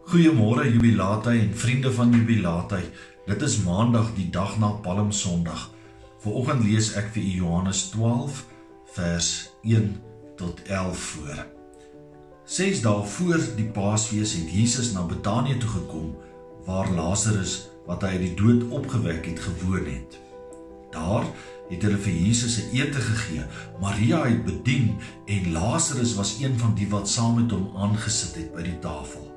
Goeiemôre jubilate en vriende van jubilate. Dit is maandag die dag na Palmsondag. Vanoggend lees ek vir u Johannes 12 vers 1 tot 11 voor. 6 dae voor die Paasfees het Jesus na Betanië toe gekom waar Lazarus wat hy uit die dood opgewek het gewoon het. Daar het hulle vir Jesus 'n ete gegee. Maria het bedien en Lazarus was een van die wat saam met hom aangesit het by die tafel.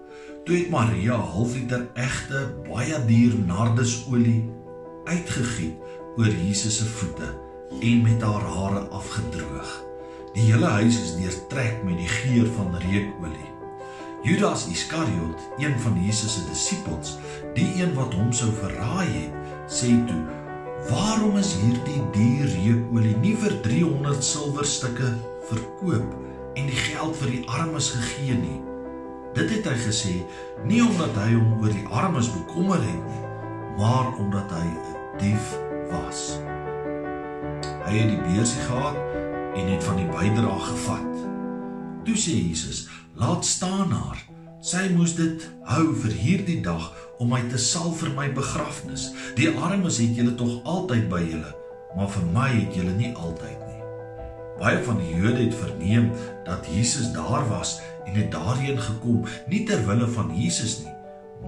Toe het Maria 'n halfliter egte, baie duur nardesolie uitgegiet oor Jesus se voete en met haar hare afgedroog. Die hele huis is deurtrek met die geur van reukolie. Judas Iskariot, een van Jesus se disippels, die een wat hom sou verraai het, sê toe: "Waarom is hierdie duur reukolie nie vir 300 silwerstukke verkoop en die geld vir die armes gegee nie?" Dit het hy gesê, nie omdat hy hom oor die armes bekommer het nie, maar omdat hy 'n dief was. Hy het die beursie gehad en het van die bydrae gevat. Toe sê Jesus: "Laat staan haar. Sy moes dit hou vir hierdie dag om my te salf vir my begrafnis. Die armes het julle tog altyd by julle, maar vir my het julle nie altyd nie." Baie van die Jode het verneem dat Jesus daar was en het daarheen gekom, nie ter wille van Jesus nie,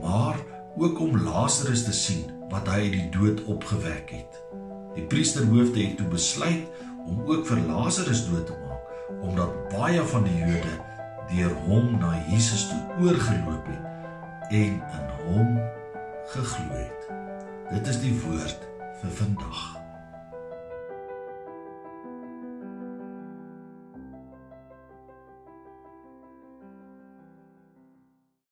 maar ook om Lazarus te sien wat hy uit die dood opgewek het. Die priesterhoofde het toe besluit om ook vir Lazarus dood te maak, omdat baie van die Jode deur hom na Jesus toe oorgeloop het en in hom geglo het. Dit is die woord vir vandag.